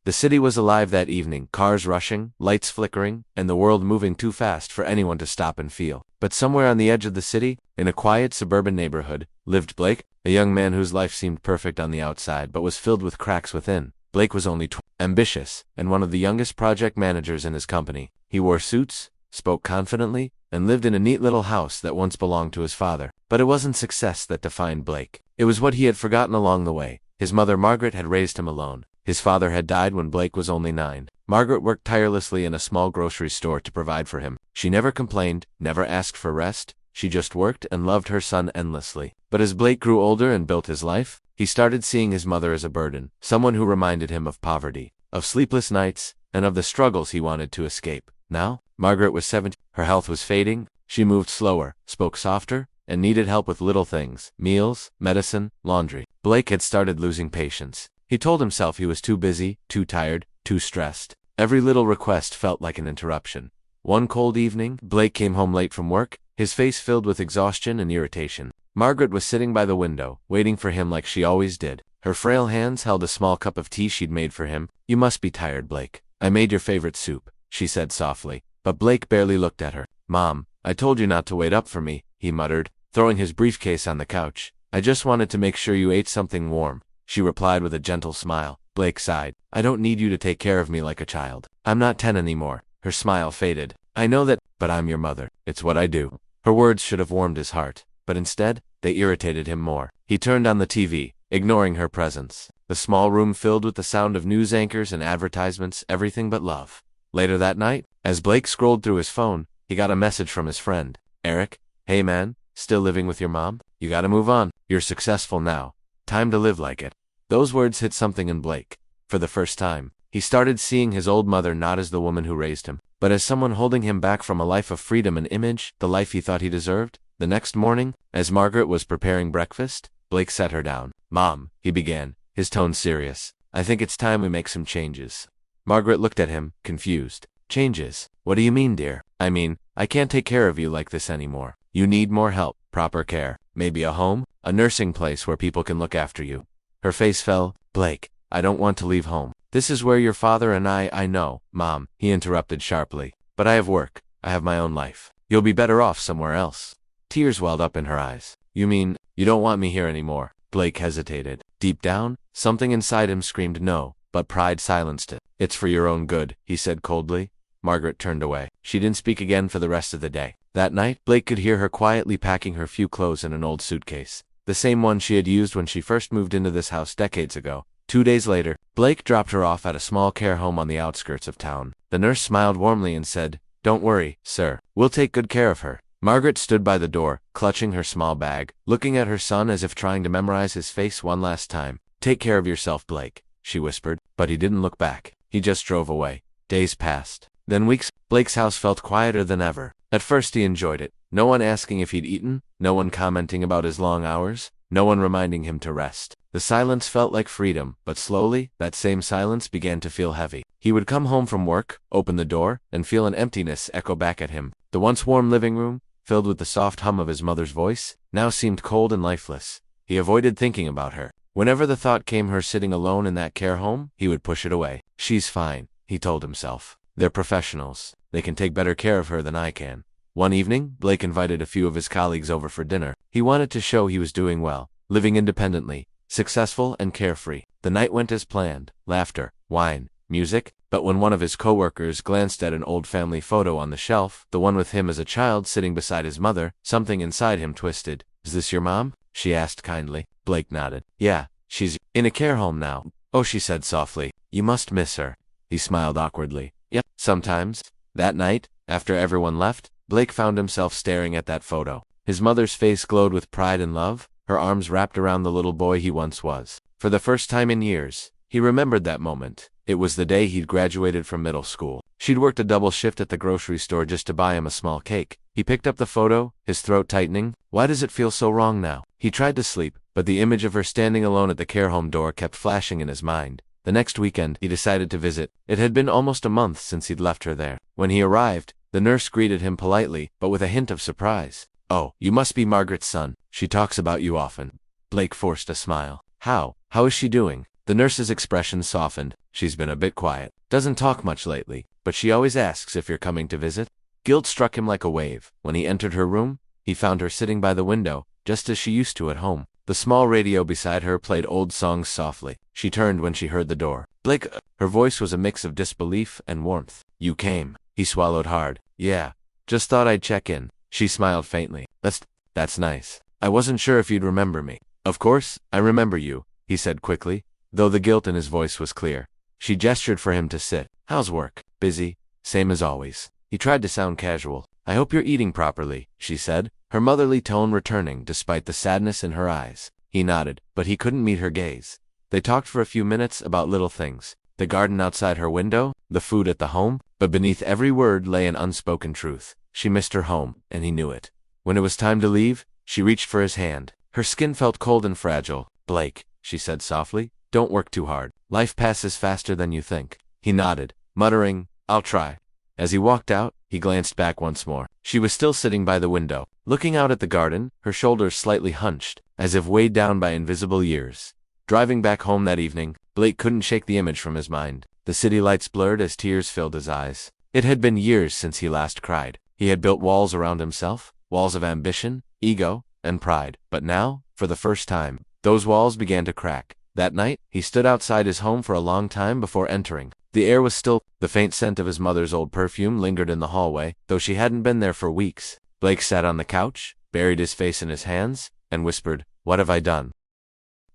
The city was alive that evening, cars rushing, lights flickering, and the world moving too fast for anyone to stop and feel. But somewhere on the edge of the city, in a quiet suburban neighborhood, lived Blake, a young man whose life seemed perfect on the outside but was filled with cracks within. Blake was only ambitious, and one of the youngest project managers in his company. He wore suits, spoke confidently, and lived in a neat little house that once belonged to his father. But it wasn't success that defined Blake. It was what he had forgotten along the way. His mother Margaret had raised him alone. His father had died when Blake was only 9. Margaret worked tirelessly in a small grocery store to provide for him. She never complained, never asked for rest. She just worked and loved her son endlessly. But as Blake grew older and built his life, he started seeing his mother as a burden, someone who reminded him of poverty, of sleepless nights, and of the struggles he wanted to escape. Now, Margaret was 17. Her health was fading. She moved slower, spoke softer, and needed help with little things: meals, medicine, laundry. Blake had started losing patience. He told himself he was too busy, too tired, too stressed. Every little request felt like an interruption. One cold evening, Blake came home late from work, his face filled with exhaustion and irritation. Margaret was sitting by the window, waiting for him like she always did. Her frail hands held a small cup of tea she'd made for him. "You must be tired, Blake. I made your favorite soup," she said softly. But Blake barely looked at her. "Mom, I told you not to wait up for me," he muttered, throwing his briefcase on the couch. "I just wanted to make sure you ate something warm," she replied with a gentle smile. Blake sighed. "I don't need you to take care of me like a child. I'm not 10 anymore." Her smile faded. "I know that, but I'm your mother. It's what I do." Her words should have warmed his heart, but instead, they irritated him more. He turned on the TV, ignoring her presence. The small room filled with the sound of news anchors and advertisements, everything but love. Later that night, as Blake scrolled through his phone, he got a message from his friend, Eric. "Hey man, still living with your mom? You gotta move on. You're successful now. Time to live like it." Those words hit something in Blake. For the first time, he started seeing his old mother not as the woman who raised him, but as someone holding him back from a life of freedom and image, the life he thought he deserved. The next morning, as Margaret was preparing breakfast, Blake sat her down. "Mom," he began, his tone serious, "I think it's time we make some changes." Margaret looked at him, confused. "Changes? What do you mean, dear?" "I mean, I can't take care of you like this anymore. You need more help, proper care, maybe a home, a nursing place where people can look after you." Her face fell. "Blake, I don't want to leave home. This is where your father and I know." "Mom," he interrupted sharply, "but I have work. I have my own life. You'll be better off somewhere else." Tears welled up in her eyes. "You mean, you don't want me here anymore?" Blake hesitated. Deep down, something inside him screamed no, but pride silenced it. "It's for your own good," he said coldly. Margaret turned away. She didn't speak again for the rest of the day. That night, Blake could hear her quietly packing her few clothes in an old suitcase, the same one she had used when she first moved into this house decades ago. 2 days later, Blake dropped her off at a small care home on the outskirts of town. The nurse smiled warmly and said, "Don't worry, sir. We'll take good care of her." Margaret stood by the door, clutching her small bag, looking at her son as if trying to memorize his face one last time. "Take care of yourself, Blake," she whispered, but he didn't look back. He just drove away. Days passed. Then weeks. Blake's house felt quieter than ever. At first he enjoyed it. No one asking if he'd eaten, no one commenting about his long hours, no one reminding him to rest. The silence felt like freedom, but slowly, that same silence began to feel heavy. He would come home from work, open the door, and feel an emptiness echo back at him. The once warm living room, filled with the soft hum of his mother's voice, now seemed cold and lifeless. He avoided thinking about her. Whenever the thought came her sitting alone in that care home, he would push it away. "She's fine," he told himself. "They're professionals. They can take better care of her than I can." One evening, Blake invited a few of his colleagues over for dinner. He wanted to show he was doing well, living independently, successful and carefree. The night went as planned: laughter, wine, music. But when one of his coworkers glanced at an old family photo on the shelf, the one with him as a child sitting beside his mother, something inside him twisted. "Is this your mom?" she asked kindly. Blake nodded. "Yeah, she's in a care home now." "Oh," she said softly. "You must miss her." He smiled awkwardly. "Yep, sometimes." That night, after everyone left, Blake found himself staring at that photo. His mother's face glowed with pride and love, her arms wrapped around the little boy he once was. For the first time in years, he remembered that moment. It was the day he'd graduated from middle school. She'd worked a double shift at the grocery store just to buy him a small cake. He picked up the photo, his throat tightening. Why does it feel so wrong now? He tried to sleep, but the image of her standing alone at the care home door kept flashing in his mind. The next weekend, he decided to visit. It had been almost a month since he'd left her there. When he arrived, the nurse greeted him politely, but with a hint of surprise. "Oh, you must be Margaret's son. She talks about you often." Blake forced a smile. How is she doing?" The nurse's expression softened. She's been a bit quiet. Doesn't talk much lately, but she always asks if you're coming to visit. Guilt struck him like a wave. When he entered her room, he found her sitting by the window, just as she used to at home. The small radio beside her played old songs softly. She turned when she heard the door. Blake, her voice was a mix of disbelief and warmth. You came. He swallowed hard. Yeah. Just thought I'd check in. She smiled faintly. That's nice. I wasn't sure if you'd remember me. Of course, I remember you, he said quickly, though the guilt in his voice was clear. She gestured for him to sit. How's work? Busy. Same as always. He tried to sound casual. I hope you're eating properly, she said, her motherly tone returning despite the sadness in her eyes. He nodded, but he couldn't meet her gaze. They talked for a few minutes about little things. The garden outside her window, the food at the home, but beneath every word lay an unspoken truth. She missed her home, and he knew it. When it was time to leave, she reached for his hand. Her skin felt cold and fragile. Blake, she said softly, don't work too hard. Life passes faster than you think. He nodded, muttering, I'll try. As he walked out, he glanced back once more. She was still sitting by the window, looking out at the garden, her shoulders slightly hunched, as if weighed down by invisible years. Driving back home that evening, Blake couldn't shake the image from his mind. The city lights blurred as tears filled his eyes. It had been years since he last cried. He had built walls around himself, walls of ambition, ego, and pride. But now, for the first time, those walls began to crack. That night, he stood outside his home for a long time before entering. The air was still. The faint scent of his mother's old perfume lingered in the hallway, though she hadn't been there for weeks. Blake sat on the couch, buried his face in his hands, and whispered, What have I done?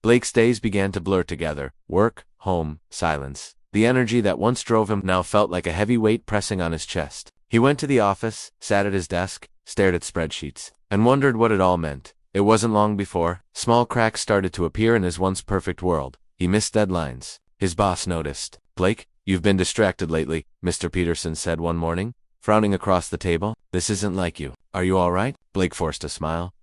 Blake's days began to blur together. Work, home, silence. The energy that once drove him now felt like a heavy weight pressing on his chest. He went to the office, sat at his desk, stared at spreadsheets, and wondered what it all meant. It wasn't long before small cracks started to appear in his once perfect world. He missed deadlines. His boss noticed. Blake, you've been distracted lately, Mr. Peterson said one morning, frowning across the table. This isn't like you. Are you all right? Blake forced a smile.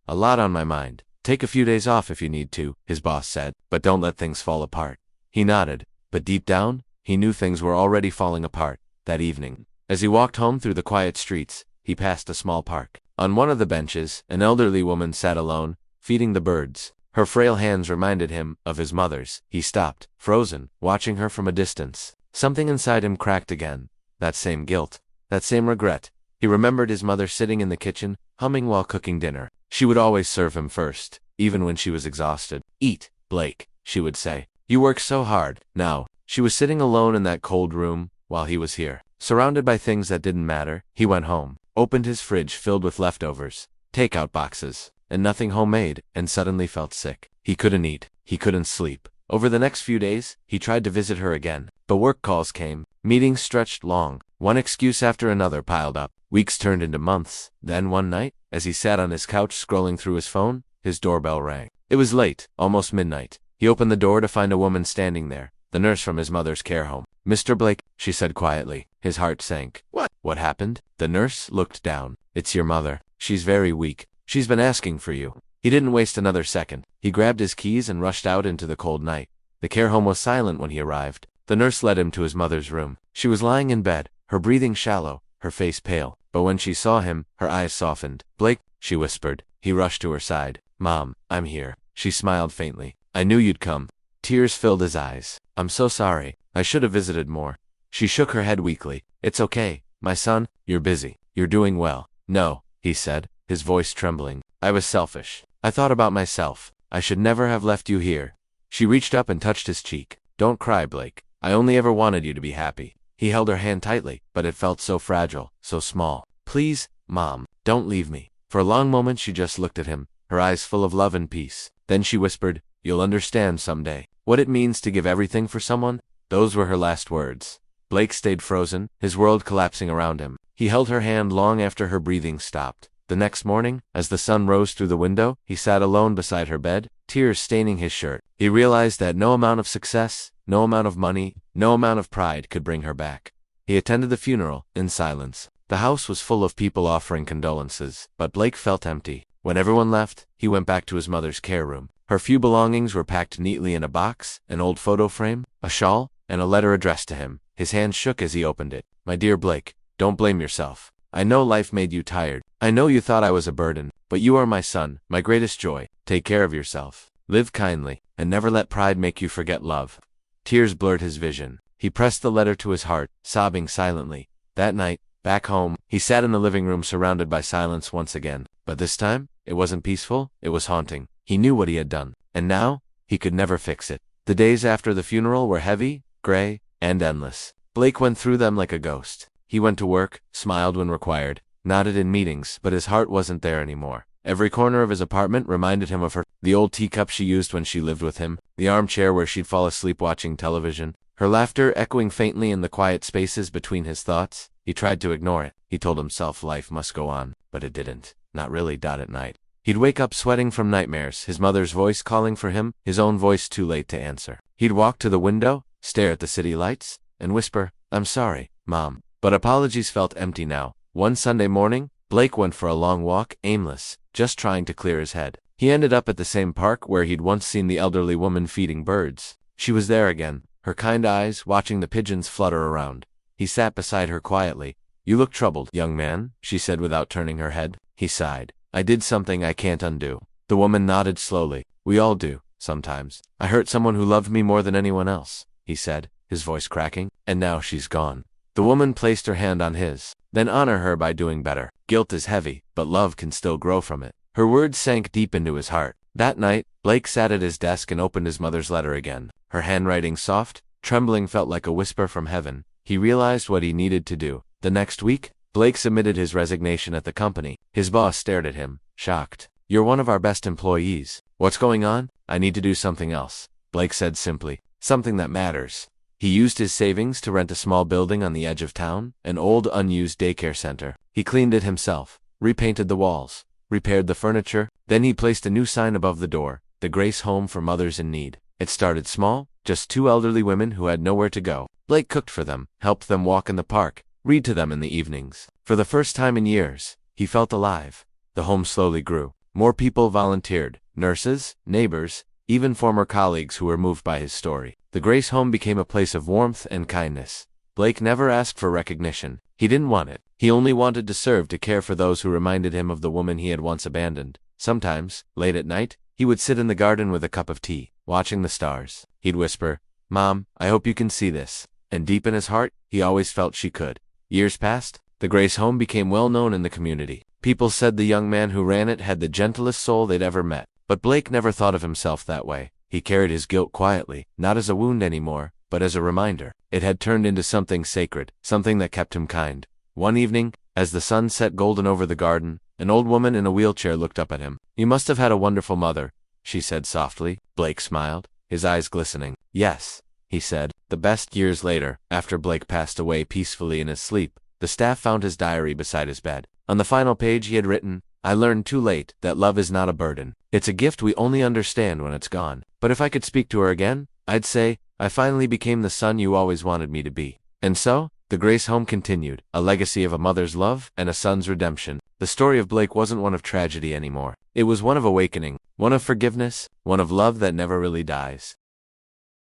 A lot on my mind. Take a few days off if you need to, his boss said, but don't let things fall apart. He nodded, but deep down, he knew things were already falling apart. That evening, as he walked home through the quiet streets, he passed a small park. On one of the benches, an elderly woman sat alone, feeding the birds. Her frail hands reminded him of his mother's. He stopped, frozen, watching her from a distance. Something inside him cracked again. That same guilt. That same regret. He remembered his mother sitting in the kitchen, humming while cooking dinner. She would always serve him first, even when she was exhausted. Eat, Blake, she would say. You work so hard. Now, she was sitting alone in that cold room while he was here. Surrounded by things that didn't matter, he went home, opened his fridge filled with leftovers, takeout boxes, and nothing homemade, and suddenly felt sick. He couldn't eat. He couldn't sleep. Over the next few days, he tried to visit her again, but work calls came. Meetings stretched long. One excuse after another piled up. Weeks turned into months. Then one night, as he sat on his couch scrolling through his phone, his doorbell rang. It was late, almost midnight. He opened the door to find a woman standing there, the nurse from his mother's care home. Mr. Blake, she said quietly. His heart sank. What happened? The nurse looked down. It's your mother. She's very weak. She's been asking for you. He didn't waste another second. He grabbed his keys and rushed out into the cold night. The care home was silent when he arrived. The nurse led him to his mother's room. She was lying in bed, her breathing shallow, her face pale. But when she saw him, her eyes softened. Blake, she whispered. He rushed to her side. Mom, I'm here. She smiled faintly. I knew you'd come. Tears filled his eyes. I'm so sorry. I should have visited more. She shook her head weakly. It's okay, my son. You're busy. You're doing well. No, he said, his voice trembling. I was selfish. I thought about myself. I should never have left you here. She reached up and touched his cheek. Don't cry, Blake. I only ever wanted you to be happy. He held her hand tightly, but it felt so fragile, so small. Please, Mom, don't leave me. For a long moment she just looked at him, her eyes full of love and peace. Then she whispered, You'll understand someday what it means to give everything for someone. Those were her last words. Blake stayed frozen, his world collapsing around him. He held her hand long after her breathing stopped. The next morning, as the sun rose through the window, he sat alone beside her bed, tears staining his shirt. He realized that no amount of success, no amount of money, no amount of pride could bring her back. He attended the funeral, in silence. The house was full of people offering condolences, but Blake felt empty. When everyone left, he went back to his mother's care room. Her few belongings were packed neatly in a box, an old photo frame, a shawl, and a letter addressed to him. His hand shook as he opened it. My dear Blake, don't blame yourself. I know life made you tired. I know you thought I was a burden, but you are my son, my greatest joy. Take care of yourself. Live kindly, and never let pride make you forget love. Tears blurred his vision. He pressed the letter to his heart, sobbing silently. That night, back home, he sat in the living room surrounded by silence once again. But this time, it wasn't peaceful, it was haunting. He knew what he had done, and now, he could never fix it. The days after the funeral were heavy, gray, and endless. Blake went through them like a ghost. He went to work, smiled when required, nodded in meetings, but his heart wasn't there anymore. Every corner of his apartment reminded him of her, the old teacup she used when she lived with him, the armchair where she'd fall asleep watching television, her laughter echoing faintly in the quiet spaces between his thoughts. He tried to ignore it. He told himself life must go on, but it didn't. Not really. At night, he'd wake up sweating from nightmares, his mother's voice calling for him, his own voice too late to answer. He'd walk to the window, stare at the city lights, and whisper, "I'm sorry, Mom." But apologies felt empty now. One Sunday morning, Blake went for a long walk, aimless, just trying to clear his head. He ended up at the same park where he'd once seen the elderly woman feeding birds. She was there again, her kind eyes watching the pigeons flutter around. He sat beside her quietly. "You look troubled, young man," she said without turning her head. He sighed. "I did something I can't undo." The woman nodded slowly. "We all do, sometimes. I hurt someone who loved me more than anyone else," he said, his voice cracking, "and now she's gone." The woman placed her hand on his. "Then honor her by doing better. Guilt is heavy, but love can still grow from it." Her words sank deep into his heart. That night, Blake sat at his desk and opened his mother's letter again. Her handwriting soft, trembling, felt like a whisper from heaven. He realized what he needed to do. The next week, Blake submitted his resignation at the company. His boss stared at him, shocked. "You're one of our best employees. What's going on?" "I need to do something else," Blake said simply. "Something that matters." He used his savings to rent a small building on the edge of town, an old unused daycare center. He cleaned it himself, repainted the walls, repaired the furniture. Then he placed a new sign above the door, "The Grace Home for Mothers in Need." It started small, just two elderly women who had nowhere to go. Blake cooked for them, helped them walk in the park, read to them in the evenings. For the first time in years, he felt alive. The home slowly grew. More people volunteered, nurses, neighbors, even former colleagues who were moved by his story. The Grace Home became a place of warmth and kindness. Blake never asked for recognition. He didn't want it. He only wanted to serve, to care for those who reminded him of the woman he had once abandoned. Sometimes, late at night, he would sit in the garden with a cup of tea, watching the stars. He'd whisper, "Mom, I hope you can see this." And deep in his heart, he always felt she could. Years passed. The Grace Home became well known in the community. People said the young man who ran it had the gentlest soul they'd ever met. But Blake never thought of himself that way. He carried his guilt quietly, not as a wound anymore, but as a reminder. It had turned into something sacred, something that kept him kind. One evening, as the sun set golden over the garden, an old woman in a wheelchair looked up at him. "You must have had a wonderful mother," she said softly. Blake smiled, his eyes glistening. "Yes," he said. The best. Years later, after Blake passed away peacefully in his sleep, the staff found his diary beside his bed. On the final page he had written, "I learned too late that love is not a burden. It's a gift we only understand when it's gone. But if I could speak to her again, I'd say, I finally became the son you always wanted me to be." And so, the Grace Home continued, a legacy of a mother's love and a son's redemption. The story of Blake wasn't one of tragedy anymore. It was one of awakening, one of forgiveness, one of love that never really dies.